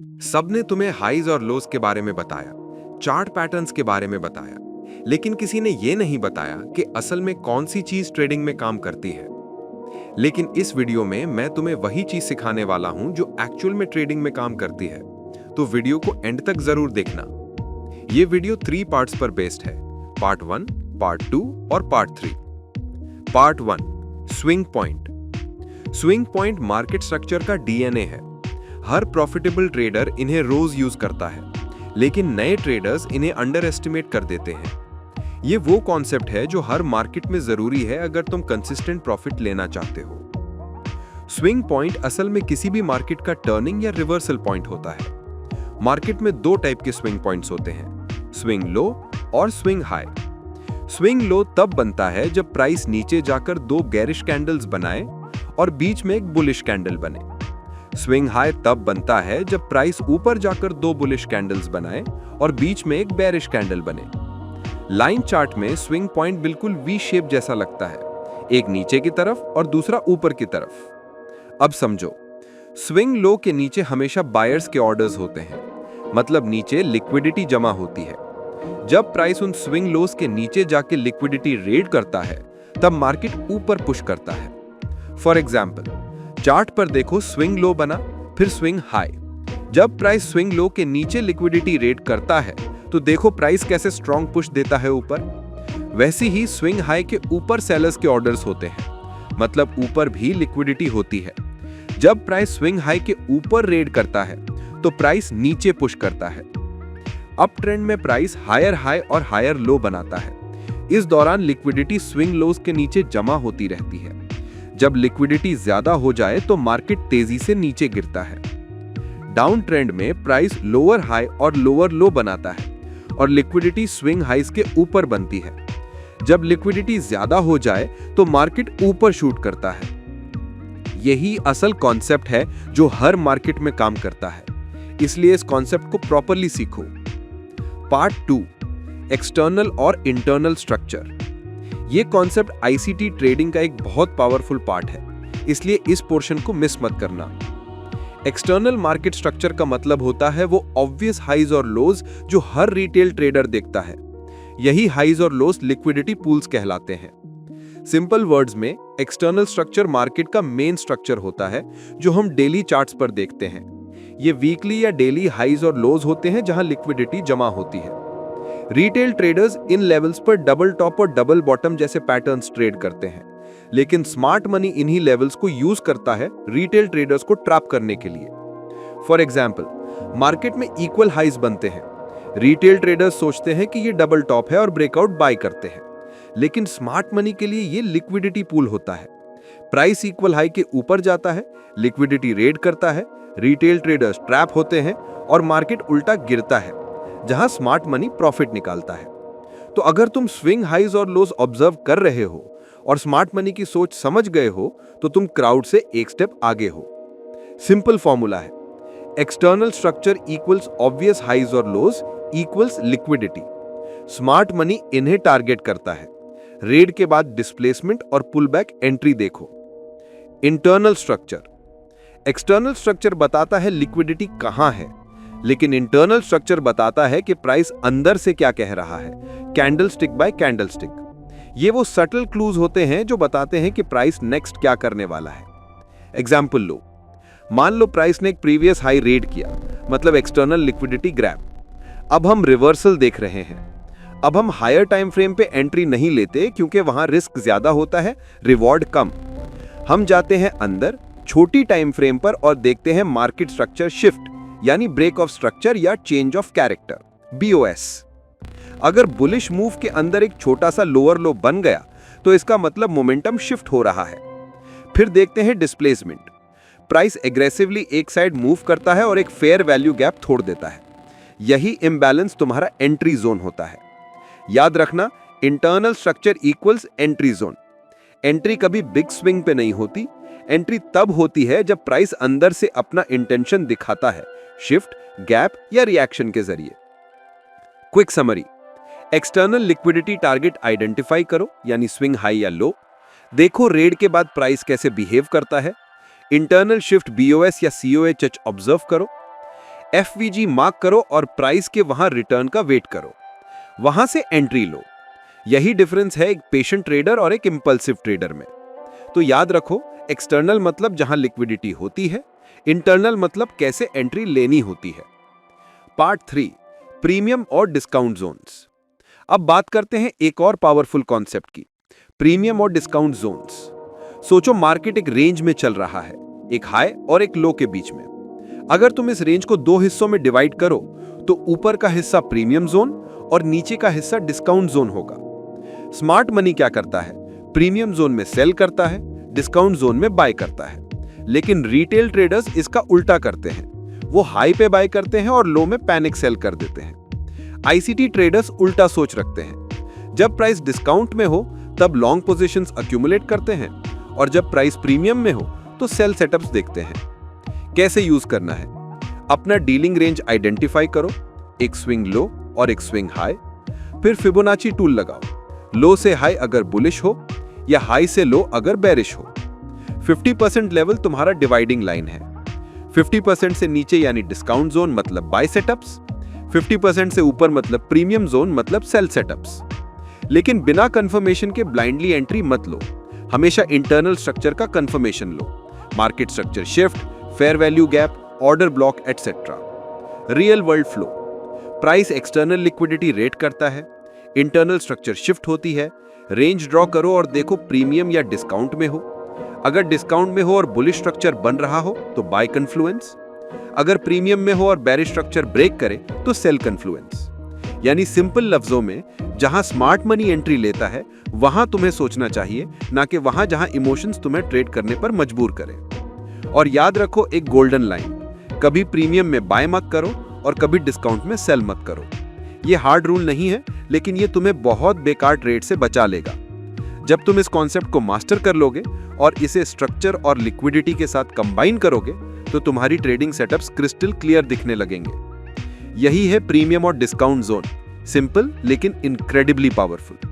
सबने तुम्हें हाइज और लोस के बारे में बताया, चार्ट पैटर्न्स के बारे में बताया, लेकिन किसी ने यह नहीं बताया कि असल में कौन सी चीज ट्रेडिंग में काम करती है। लेकिन इस वीडियो में मैं तुम्हें वही चीज सिखाने वाला हूं जो एक्चुअल में ट्रेडिंग में काम करती है। तो वीडियो को एंड तक जरूर देखना। यह वीडियो 3 पार्ट्स पर बेस्ड है, पार्ट 1, पार्ट 2 और part 3। Part 1, swing point. Swing point market structure का डीएनए है। हर प्रॉफिटेबल ट्रेडर इन्हें रोज यूज करता है, लेकिन नए ट्रेडर्स इन्हें अंडर एस्टिमेट कर देते हैं। ये वो कॉन्सेप्ट है जो हर मार्केट में जरूरी है अगर तुम कंसिस्टेंट प्रॉफिट लेना चाहते हो। स्विंग पॉइंट असल में किसी भी मार्केट का टर्निंग या रिवर्सल पॉइंट होता है। मार्केट में 2 टाइप के स्विंग पॉइंट्स होते हैं, स्विंग लो और स्विंग हाई। स्विंग लो तब बनता है जब प्राइस नीचे जाकर 2 गैरिश कैंडल्स बनाए और बीच में एक बुलिश कैंडल बने। स्विंग हाई तब बनता है जब प्राइस ऊपर जाकर 2 बुलिश कैंडल्स बनाए और बीच में एक बेरिश कैंडल बने। लाइन चार्ट में स्विंग पॉइंट बिल्कुल वी शेप जैसा लगता है, एक नीचे की तरफ और दूसरा ऊपर की तरफ। अब समझो, स्विंग लो के नीचे हमेशा बायर्स के ऑर्डर्स होते हैं, मतलब नीचे लिक्विडिटी जमा होती है। जब प्राइस उन स्विंग लोस के नीचे जाके लिक्विडिटी रेड करता है, तब मार्केट ऊपर पुश करता है। फॉर एग्जाम्पल, चार्ट पर देखो, स्विंग लो बना, फिर स्विंग हाई। जब प्राइस स्विंग लो के नीचे लिक्विडिटी रेड करता है, तो देखो प्राइस कैसे स्ट्रॉन्ग पुश देता है ऊपर। वैसे ही स्विंग हाई के ऊपर सेलर्स के ऑर्डर्स होते हैं, मतलब ऊपर भी लिक्विडिटी होती है। जब प्राइस स्विंग हाई के ऊपर रेड करता है, तो प्राइस नीचे पुश करता है। अप ट्रेंड में प्राइस हायर हाई और हायर लो बनाता है। इस दौरान लिक्विडिटी स्विंग लोस के नीचे जमा होती रहती है। जब लिक्विडिटी ज्यादा हो जाए तो मार्केट तेजी से नीचे गिरता है। डाउन ट्रेंड में प्राइस लोअर हाई और लोअर लो बनाता है और लिक्विडिटी स्विंग हाइज के ऊपर बनती है। जब लिक्विडिटी ज्यादा हो जाए तो मार्केट ऊपर शूट करता है। यही असल कॉन्सेप्ट है जो हर मार्केट में काम करता है, इसलिए इस कॉन्सेप्ट को प्रॉपर्ली सीखो। पार्ट 2, एक्सटर्नल और इंटरनल स्ट्रक्चर। ये कॉन्सेप्ट आईसीटी ट्रेडिंग का एक बहुत पावरफुल पार्ट है, इसलिए इस पोर्शन को मिस मत करना। एक्सटर्नल मार्केट स्ट्रक्चर का मतलब होता है वो ऑब्वियस हाइज और लोज जो हर रिटेल ट्रेडर देखता है। यही हाइज और लोज लिक्विडिटी पूल्स कहलाते हैं। सिंपल वर्ड्स में, एक्सटर्नल स्ट्रक्चर मार्केट का मेन स्ट्रक्चर होता है जो हम डेली चार्ट्स पर देखते हैं। ये वीकली या डेली हाइज और लोज होते हैं जहां लिक्विडिटी जमा होती है। रिटेल ट्रेडर्स इन लेवल्स पर डबल टॉप और डबल बॉटम जैसे पैटर्न्स ट्रेड करते हैं, लेकिन स्मार्ट मनी इन्हीं लेवल्स को यूज करता है रिटेल ट्रेडर्स को ट्रैप करने के लिए। फॉर एग्जांपल, मार्केट में इक्वल हाइज बनते हैं। रिटेल ट्रेडर्स सोचते हैं कि ये डबल टॉप है और ब्रेकआउट बाय करते हैं, लेकिन स्मार्ट मनी के लिए ये लिक्विडिटी पूल होता है। प्राइस इक्वल हाई के ऊपर जाता है, लिक्विडिटी रेड करता है, रिटेल ट्रेडर्स ट्रैप होते हैं और मार्केट उल्टा गिरता है, जहां स्मार्ट मनी प्रॉफिट निकालता है। तो अगर तुम स्विंग हाइज और लोज ऑब्जर्व कर रहे हो और स्मार्ट मनी की सोच समझ गए हो, तो तुम क्राउड से एक स्टेप आगे हो। सिंपल फॉर्मूला है, external structure equals obvious highs और lows equals liquidity. Smart money इन्हें टारगेट करता है। रेड के बाद डिस्प्लेसमेंट और पुलबैक एंट्री देखो। Internal structure. एक्सटर्नल स्ट्रक्चर बताता है लिक्विडिटी कहां है, लेकिन इंटरनल स्ट्रक्चर बताता है कि प्राइस अंदर से क्या कह रहा है, कैंडलस्टिक बाय कैंडलस्टिक। ये वो सटल क्लूज होते हैं जो बताते हैं कि प्राइस नेक्स्ट क्या करने वाला है। एग्जांपल लो, मान लो प्राइस ने एक प्रीवियस हाई रेड किया, मतलब एक्सटर्नल लिक्विडिटी ग्रैब। अब हम रिवर्सल देख रहे हैं। अब हम हायर टाइम फ्रेम पे एंट्री नहीं लेते क्योंकि वहां रिस्क ज्यादा होता है, रिवॉर्ड कम। हम जाते हैं अंदर छोटी टाइम फ्रेम पर और देखते हैं मार्केट स्ट्रक्चर शिफ्ट, यानी ब्रेक ऑफ स्ट्रक्चर या चेंज ऑफ कैरेक्टर, BOS। अगर बुलिश मूव के अंदर एक छोटा सा लोअर लो बन गया, तो इसका मतलब मोमेंटम शिफ्ट हो रहा है। फिर देखते हैं डिस्प्लेसमेंट। प्राइस एग्रेसिवली एक साइड मूव करता है और एक फेयर वैल्यू गैप छोड़ देता है। यही इम्बैलेंस तुम्हारा एंट्री जोन होता है। याद रखना, internal structure equals entry zone. Entry कभी बिग स्विंग पे नहीं होती। एंट्री तब होती है जब प्राइस अंदर से अपना इंटेंशन दिखाता है, शिफ्ट, गैप या रिएक्शन के जरिए। Quick summary, external liquidity target identify करो, यानी स्विंग हाई या लो। देखो रेड के बाद प्राइस कैसे बिहेव करता है। इंटरनल शिफ्ट BOS या COH ऑब्जर्व करो। FVG मार्क करो और प्राइस के वहां रिटर्न का वेट करो, वहां से एंट्री लो। यही डिफरेंस है एक पेशेंट ट्रेडर और एक इंपल्सिव ट्रेडर में। तो याद रखो, एक्सटर्नल मतलब जहां लिक्विडिटी होती है, इंटरनल मतलब कैसे एंट्री लेनी होती है। पार्ट 3, प्रीमियम और डिस्काउंट जोन्स। अब बात करते हैं एक और पावरफुल कॉन्सेप्ट की, प्रीमियम और डिस्काउंट जोन्स। सोचो मार्केट एक रेंज में चल रहा है, एक हाई और एक लो के बीच में। अगर तुम इस रेंज को 2 हिस्सों में डिवाइड करो तो ऊपर का हिस्सा प्रीमियम जोन और नीचे का हिस्सा डिस्काउंट जोन होगा। स्मार्ट मनी क्या करता है, प्रीमियम जोन में सेल करता है, डिस्काउंट जोन में बाय करता है। लेकिन रिटेल ट्रेडर्स इसका उल्टा करते हैं, वो हाई पे बाय करते हैं और लो में पैनिक सेल कर देते हैं। आईसीटी ट्रेडर्स उल्टा सोच रखते हैं, जब प्राइस डिस्काउंट में हो तब लॉन्ग पोजीशंस अक्यूमुलेट करते हैं और जब प्राइस प्रीमियम में हो तो सेल सेटअप्स देखते हैं। कैसे यूज करना है, अपना डीलिंग रेंज आइडेंटिफाई करो, एक स्विंग लो और एक स्विंग हाई, फिर फिबोनाची टूल लगाओ। लो से हाई अगर बुलिश हो या हाई से लो अगर बेरिश हो। 50% लेवल तुम्हारा डिवाइडिंग लाइन है। 50% से नीचे यानी डिस्काउंट जोन मतलब बाय सेटअप्स, 50% से ऊपर मतलब प्रीमियम जोन मतलब सेल सेटअप्स। लेकिन बिना कंफर्मेशन के ब्लाइंडली एंट्री मत लो, हमेशा इंटरनल स्ट्रक्चर का कंफर्मेशन लो, market structure shift, fair value gap, order block etcetera. Real world flow, price external liquidity rate करता है, इंटरनल स्ट्रक्चर शिफ्ट होती है, रेंज ड्रॉ करो और देखो प्रीमियम या डिस्काउंट में हो। अगर डिस्काउंट में हो और बुलिश स्ट्रक्चर बन रहा हो तो बाय कन्फ्लुएंस, अगर प्रीमियम में हो और बेरिश स्ट्रक्चर ब्रेक करे तो सेल कन्फ्लुएंस। यानी सिंपल लफ्जों में, जहां स्मार्ट मनी एंट्री लेता है वहां तुम्हें सोचना चाहिए, ना कि वहां जहां इमोशंस तुम्हें ट्रेड करने पर मजबूर करें। और याद रखो एक गोल्डन लाइन, कभी प्रीमियम में बाय मत करो और कभी डिस्काउंट में सेल मत करो। ये हार्ड रूल नहीं है, लेकिन ये तुम्हें बहुत बेकार ट्रेड से बचा लेगा। जब तुम इस कॉन्सेप्ट को मास्टर कर लोगे और इसे स्ट्रक्चर और लिक्विडिटी के साथ कंबाइन करोगे तो तुम्हारी ट्रेडिंग सेटअप्स क्रिस्टल क्लियर दिखने लगेंगे। यही है प्रीमियम और डिस्काउंट जोन, सिंपल लेकिन इनक्रेडिबली पावरफुल।